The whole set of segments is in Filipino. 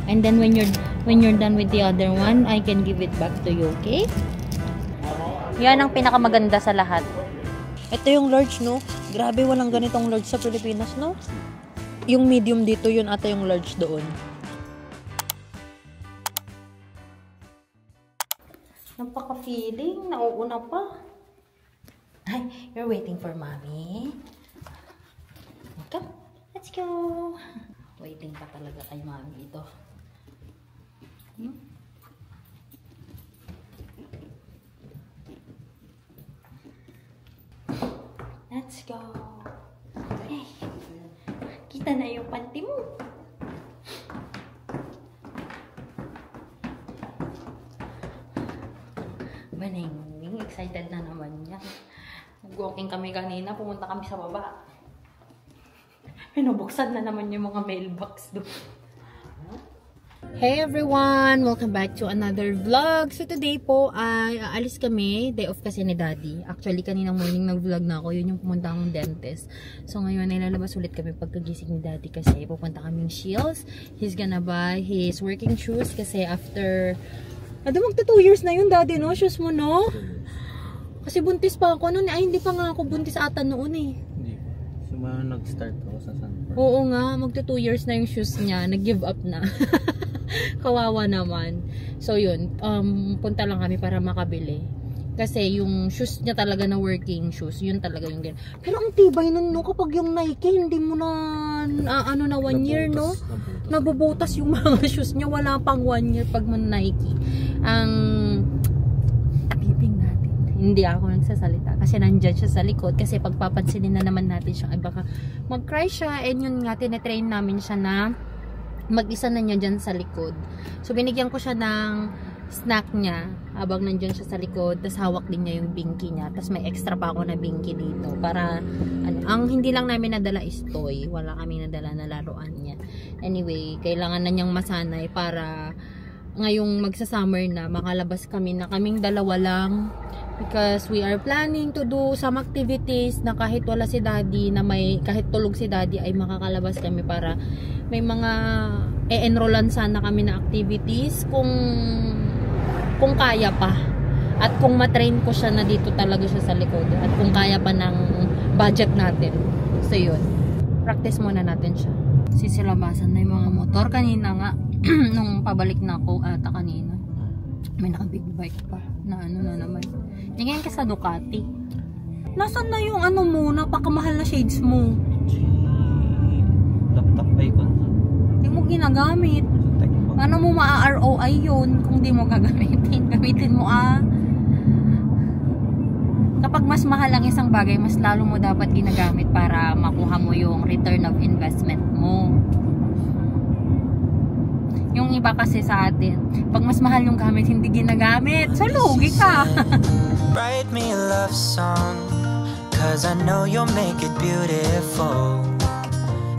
And then when you're done with the other one, I can give it back to you, okay? Yan ang pinakamaganda sa lahat. Ito yung large, no? Grabe, walang ganitong large sa Pilipinas, no? Yung medium dito, yun ata yung large doon. Napaka-feeling. Nauuna pa. Ay, you're waiting for mommy. Come, let's go. Waiting pa talaga kay mommy ito. Let's go. Hey, kita na yung panty mo. Maneng, excited na naman yan. Nag-walking kami kanina, pumunta kami sa baba. Pinubuksan na naman yung mga mailbox doon. Hey everyone! Welcome back to another vlog. So today po ay aalis kami. Day off kasi ni Daddy. Actually kanina morning nag-vlog na ako. Yun yung pumunta akong dentist. So ngayon ay lalabas ulit kami pagkagising ni Daddy kasi pupunta kaming Shields. He's gonna buy his working shoes kasi after... magta 2 years na yun Daddy, no? Shoes mo, no? Kasi buntis pa ako noon. Ay hindi pa nga ako buntis ata noon eh. Nag-start ako sa Sanford. Oo nga, magto 2 years na yung shoes niya. Nag-give up na. Kawawa naman. So yun, punta lang kami para makabili. Kasi yung shoes niya talaga na working shoes, yun talaga yung ganyan. Pero ang tibay nun, no? Kapag yung Nike, hindi mo na, ano na 1 year, no? Nabubutas yung mga shoes niya. Wala pang 1 year pag mo Nike. Ang bibing natin. Hindi ako nagsasalita kasi nandyan siya sa likod kasi pagpapansinin na naman natin siya ay baka mag-cry siya, and yun nga tinetrain namin siya na mag-isa na niya dyan sa likod. So binigyan ko siya ng snack niya habang nandyan siya sa likod, tapos hawak din niya yung binky niya, tapos may extra pa ako na binky dito para ano, ang hindi lang namin nadala is toy, wala kami nadala na laruan niya. Anyway, kailangan na niyang masanay para ngayong magsa-summer na makalabas kami na kaming dalawa lang. Because we are planning to do some activities na kahit wala si Daddy, na may kahit tulog si Daddy ay makakalabas kami para may mga e-enrollan sana kami na activities kung kaya pa. At kung matrain ko siya na dito talaga siya sa likod. At kung kaya pa ng budget natin. So yun. Practice muna natin siya. Sisilabasan na yung mga motor. Kanina nga, nung pabalik na ako ata kanina. May naka-big bike pa na ano na naman. Ngayon ka sa Ducati. Nasaan na yung ano mo, napakamahal na shades mo? Laptop icon. Hindi mo ginagamit. Paano mo ma-ROI yun kung di mo gagamitin? Gamitin mo Kapag mas mahal ang isang bagay, mas lalo mo dapat ginagamit para makuha mo yung return of investment mo. Yung iba kasi sa atin, pag mas mahal yung gamit, hindi ginagamit. So, lugi ka. Write me a love song, cause I know you'll make it beautiful.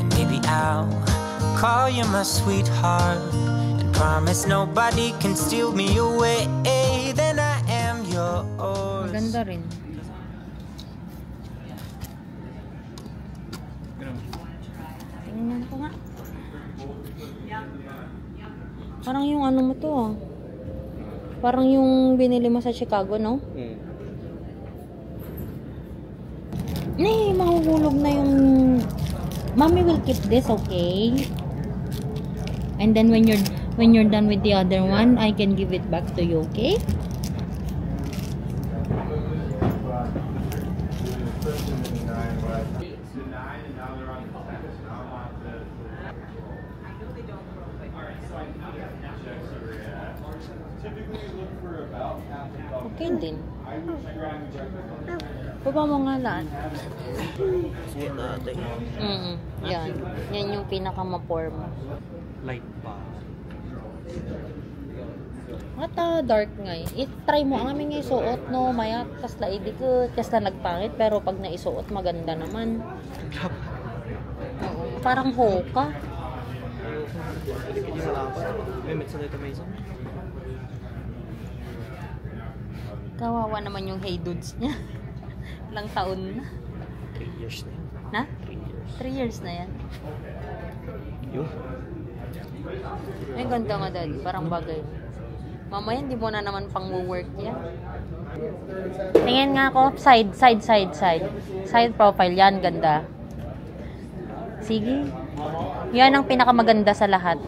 And maybe I'll call you my sweetheart and promise nobody can steal me away. Then I am yours. Maganda rin. Tingnan ko nga. Parang yung ano mo to Parang yung binili mo sa Chicago, no? Mahuhulog na yung... Mommy will keep this, okay? And then when you're done with the other one, I can give it back to you, okay? Okay din. Baba mo nga lahat. Yan. Yan yung pinaka-ma-form. Light pa. At dark nga eh. I-try mo. Ang aming isuot, no? Maya, kas laidi ko. Kas na nagpangit. Pero pag naisuot, maganda naman. Oo. Parang hoka. Hindi malapat. May metsa dito may isa. Kawawa naman yung hey dudes niya. Ilang taon na. 3 years na yan. Na? 3 years. 3 years na yan. Yun. Ay, ganda nga daddy. Parang bagay. Mamaya, hindi mo na naman pang-work yan. Tingin nga ako. Side. Side profile. Yan, ganda. Sige. Yan ang pinakamaganda sa lahat.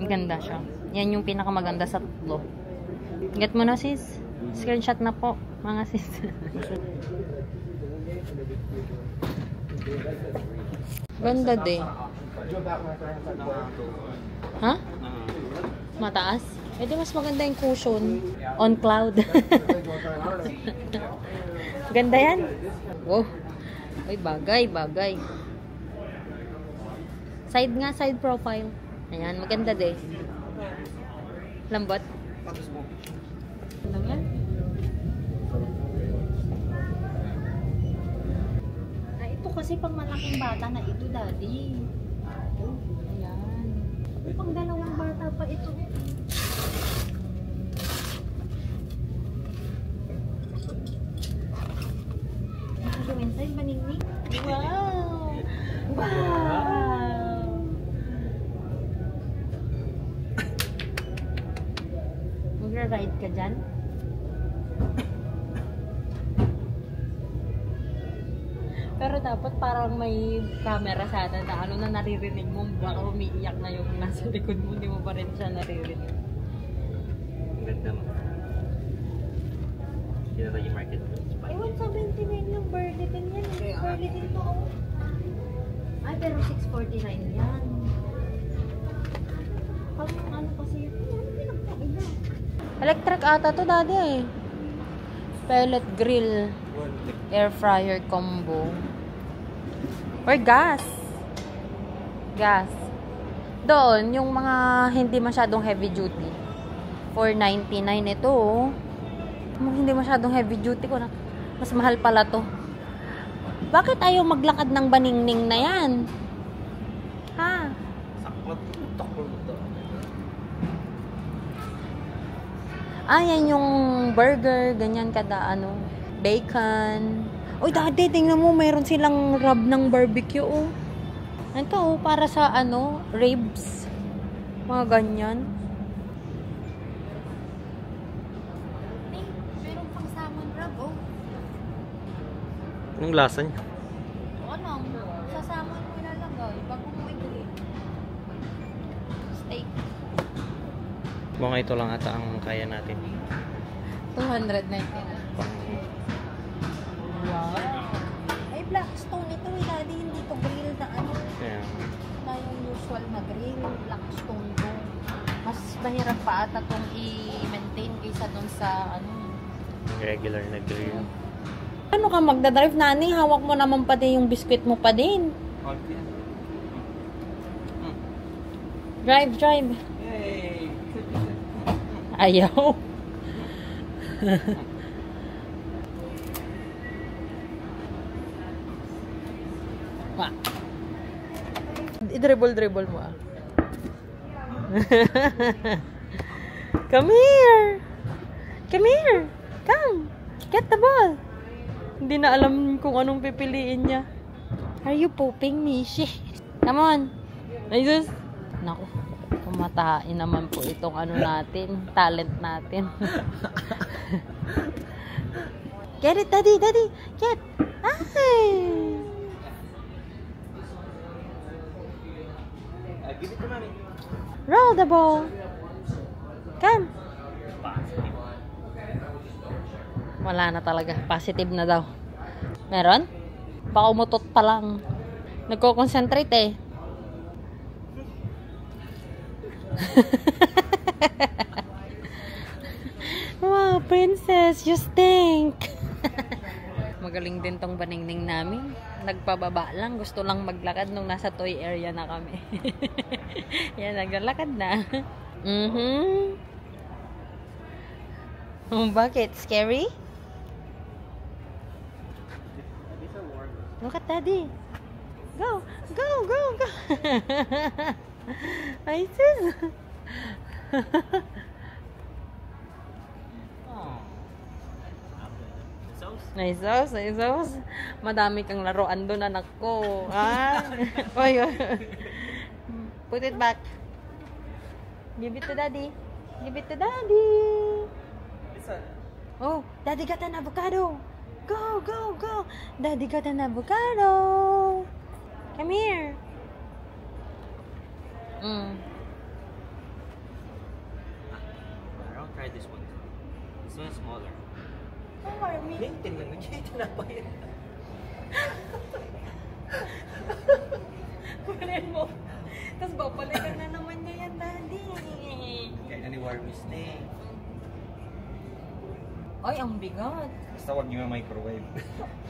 Ganda siya. Yan yung pinakamaganda sa tatlo. Get mo na sis. Screenshot na po, mga sis. Ganda din. Ha? Mataas? Eh di mas maganda yung cushion. On cloud. Ganda yan. Wow. Ay, bagay. Side nga, side profile. Ayan, maganda din. Lambot. Ano yan? Ito kasi pang malaking bata na ito, daddy. Ayan. Pang dalawang bata pa ito. Inside maningning. Wow! Wow! Magra-ride ka dyan? Pero dapat parang may camera sana na ano na naririnig mo. Baka umiiyak na yung nasa likod mo. Hindi mo pa rin siya naririnig. Ang ganda mo. Hindi na yung market. Ay, 179 yung Burlington yan. Burlington to. Ay, pero 649 yan. Parang ano kasi yun. Ano pinagpakita? Electric ata to, daddy eh. Pellet grill. Air fryer combo. Or gas. Gas. Doon, yung mga hindi masyadong heavy duty. 499 ito oh. Hindi masyadong heavy duty ko na. Mas mahal pala to. Bakit ayaw maglakad ng baningning na yan? Ha? Sakot. Takbo mo to. Yan yung burger. Ganyan kada ano. Bacon. Uy, dati, tingnan mo. Mayroon silang rub ng barbecue oh. Ito oh. Para sa ano. Ribs. Mga ganyan. Anong lasa niya? Ano? Sa salmon mo ilalagay. Bago mo i-grill. Steak. Mga ito lang ata ang kaya natin. 299. Wow. Ay, Blackstone ito eh. Daddy, hindi to grill na ano. Yeah. Na yung usual na grill. Blackstone to. Mas mahirap pa ata itong i-maintain kaysa dun sa ano. Regular na grill. Ano ka magdadrive, nani? Hawak mo naman pati yung biscuit mo pa din. Drive. Yay! Ayaw. I-dribble mo ah. Come here. Come. Get the ball. Hindi na alam kung anong pipiliin niya. Are you pooping, Mishi? Come on. Jesus. Naku. Kumatain naman po itong ano natin. Talent natin. Get it, daddy. Get. Ay. Give it to mommy. Roll the ball. Come. Wala na talaga. Positive na daw. Meron? Baka umutot pa lang. Nagko-concentrate eh. Wow, princess, you stink. Magaling din tong baningning namin. Nagpababa lang. Gusto lang maglakad nung nasa toy area na kami. Yan, naglalakad na. Bakit? Scary? Look at daddy. Go. Ay, sis. Sauce? Naisos. Madami kang laruan doon, anak ko. Ah? Oy. Put it back. Give it to daddy. Oh, daddy got an avocado. Go. Daddy got an avocado. Come here. I'll try this one. This one is smaller. Oh, Marmy. Lintin lang. Nagkita na pa yun. Kunin mo. Tapos babalikan na naman niya yan, daddy. Kaya na ni Warmis na eh. Ay, ang bigat. Basta huwag niyo microwave.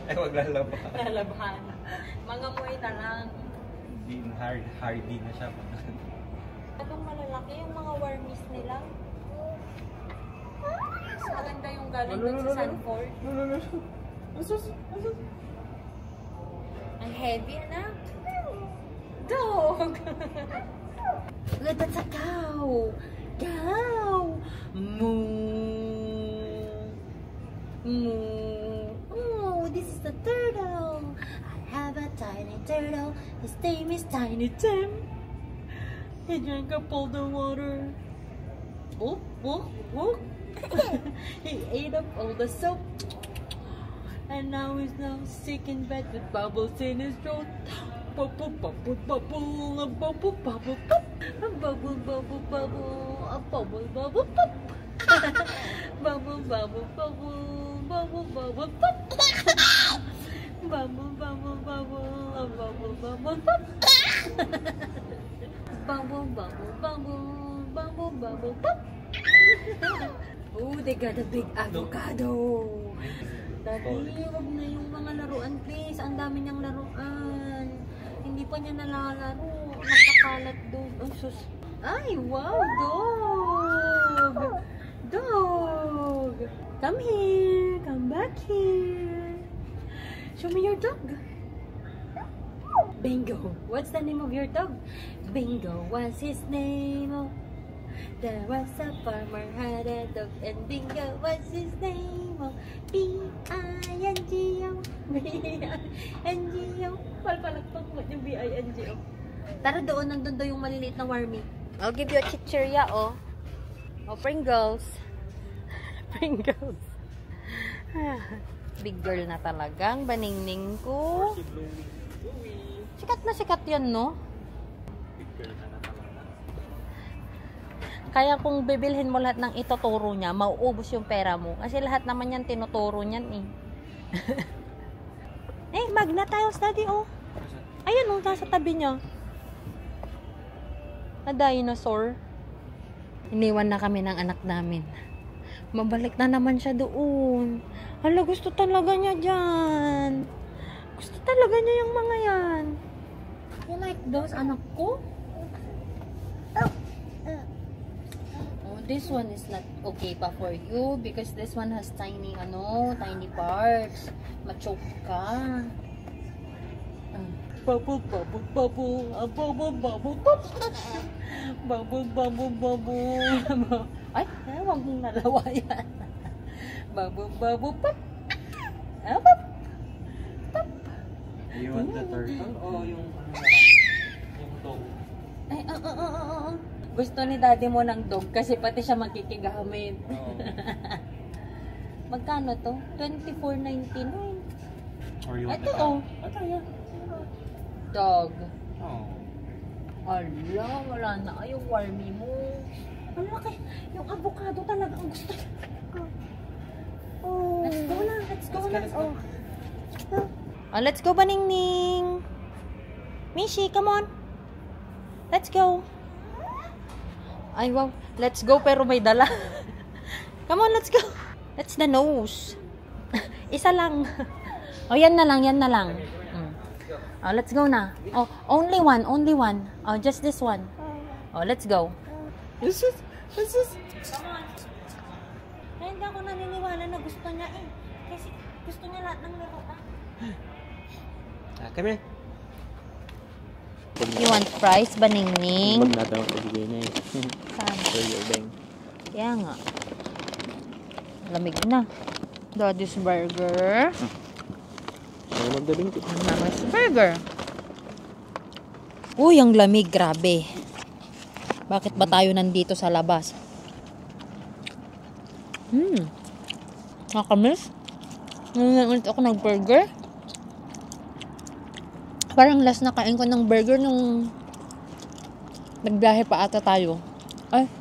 Ay, huwag lalaba. Lalabahan. Mga muay na lang. Hardy na siya. Itong malalaki yung mga warmies nila. Mas maganda yung galing dun sa Sanford. Ang heavy, anak. Dog! Look, that's a cow! Cow! Moo! Oh, this is the turtle. I have a tiny turtle. His name is Tiny Tim. He drank up all the water. Oh. He ate up all the soap. And now he's sick in bed with bubbles in his throat. Bubble, bubble, bubble, a bubble, bubble, pop. A bubble, bubble, bubble, a bubble, bubble, pop. Bubble, bubble, bubble. Bubble, bubble, pop. Bubble, bubble, bubble, a bubble, bubble, pop. Bubble, bubble, bubble, bubble, pop. Oh, they got a big avocado. Daddy, wag na yung mga laruan, please. Ang dami niyang laruan. Hindi pa niya nalalaro. Nakakalat doon. Oh, sus. Ay, wow, dog. Dog. Come here. Come back here. Show me your dog. Bingo. What's the name of your dog? Bingo was his name. Oh. There was a farmer had a dog and Bingo was his name. Oh. B-I-N-G-O. B-I-N-G-O. Palpalagpag mo yung B-I-N-G-O. Tara doon, nandun daw yung maliliit na wormy. I'll give you a chichirya, oh. Oh, Pringles. Pringles. Big girl na talagang baningning ko. Sikat na sikat yan, no? Big girl na talaga. Kaya kung bibilhin mo lahat ng ituturo niya, mauubos yung pera mo. Kasi lahat naman yan tinuturo niyan, eh. Eh, magna tiles, daddy, oh. Ayun, oh, nasa tabi niya. Na dinosaur. Iniwan na kami ng anak namin. Mabalik na naman siya doon. Hala, gusto talaga niya dyan. Gusto talaga niya yung mga yan. You like those, anak ko? Oh, this one is not okay pa for you because this one has tiny, tiny parts. Ma-choke ka. Bubble, bubble, bubble. Bubble, bubble, bubble. Bubble, bubble, bubble. Ay, huwag mong nalawa yan. Bubble, bubble, pop. Pop. Pop. You want the turtle o yung dog? Ay, gusto ni daddy mo ng dog kasi pati siya makikigamit. Oh. Magkano to? $24.99. Or you want Ito, oh. Ito, yeah. Dog. Oh. Ala, wala na yung wormy mo. Ang laki. Yung avocado talaga ang gusto. Oh. Let's go na. Let's go na. Oh. Oh, let's go, Baningning. Mishi, come on. Let's go. Ay, wow. Let's go pero may dala. Come on, let's go. That's the nose. Isa lang. Oh, yan na lang, yan na lang. Oh, let's go na. Oh, only one. Oh, just this one. Oh, let's go. This is. Come on. Kaya hindi ako naniniwala na gusto niya eh. Kasi gusto niya lahat ng laruan. Come here. You want fries, Baningning? Huwag natin ang pagbigay na eh. Saan? For your bang. Kaya nga. Lamig na. Daddy's Burger. Ano magdaling ko? Mama's Burger. Uy, ang lamig. Grabe. Bakit ba tayo nandito sa labas? Nakamiss. Ulit ako ng burger. Parang last na kain ko ng burger nung nagbiyahe pa ata tayo. Ay,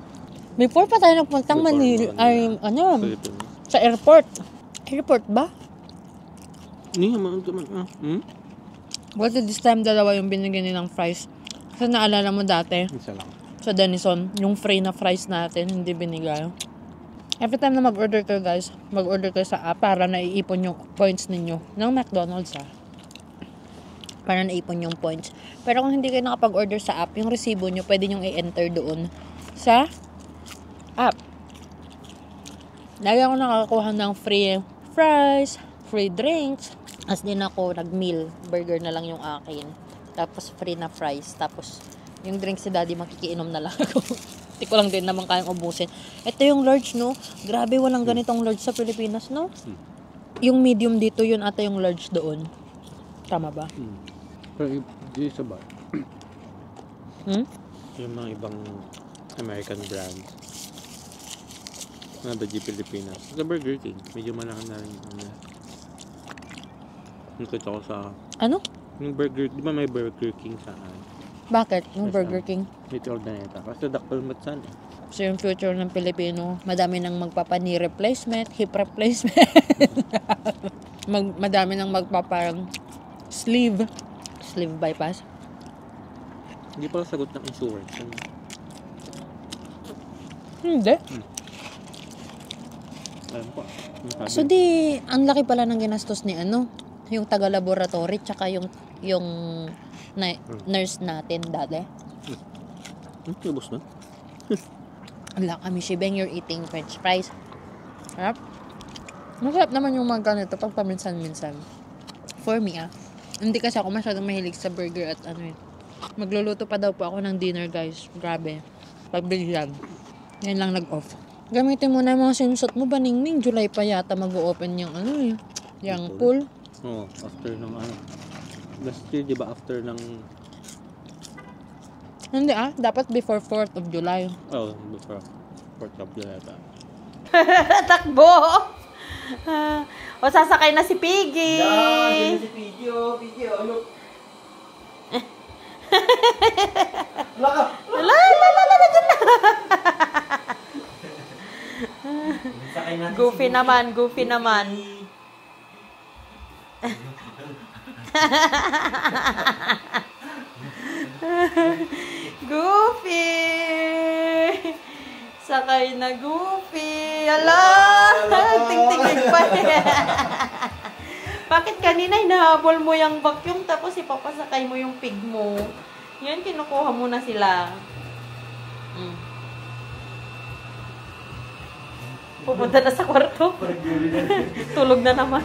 before pa tayo nagpuntang Manila. Ay, sa airport. Airport ba? Hindi naman. What this time dalawa yung binigyan nilang fries. Kasi naalala mo dati, Isa lang. sa Denison, yung free na fries natin, hindi binigay. Every time na mag-order kayo guys, mag-order kayo sa app para naiipon yung points ninyo ng McDonald's para naipon yung points. Pero kung hindi kayo nakapag-order sa app, yung resibo nyo, pwede nyo i-enter doon sa app. Lagi ako nakakakuha ng free fries, free drinks. As din ako, nag-meal. Burger na lang yung akin. Tapos free na fries. Tapos yung drinks si daddy, makikiinom na lang ako. Hindi ko lang din naman kayang ubusin. Ito yung large, no? Grabe, walang ganitong large sa Pilipinas, no? Yung medium dito, yun ata yung large doon. Tama ba? Pero di sa bar. Yung mga ibang American brands. Mga G Pilipinas. Sa Burger King, medyo malaki na rin. Nakita ko sa... Ano? Yung Burger... Di ba may Burger King sa... Bakit? Yung Burger King? Little Daneta. Kasi dakpal matsan eh. So yung future ng Pilipino, madami nang magpapa-knee replacement, hip replacement. Madami nang magpaparang sleeve bypass. Hindi pala sagot ng insurance. Hindi. Alam ko. So di, ang laki pala ng ginastos ni yung taga-laboratory, tsaka yung nurse natin dati. Ubus na? Ala kami, Shibeng, you're eating french fries. Harap. Masarap naman yung mga ganito pag paminsan-minsan. For me, Hindi kasi ako masyadong mahilig sa burger at Magluluto pa daw po ako ng dinner, guys. Grabe. Pagbilihan. Yan lang nag-off. Gamitin mo na yung mga sinusot mo, Baningning. July pa yata mag-open yung yung pool. Oo, after ng last year, di ba after ng... Hindi dapat before 4th of July. Oh, before 4th of July pa. Takbo! O sasakay na si Piggy! Si Piggy, look. Wala, dyan na! Goofy naman. Goofy! Sakay na Goofy! Ala! Tingtingin pa Bakit kanina hinahabol mo yung vacuum tapos ipapasakay mo yung pig mo? Yan, kinukuha mo na sila. Pupunta na sa kwarto. Tulog na naman.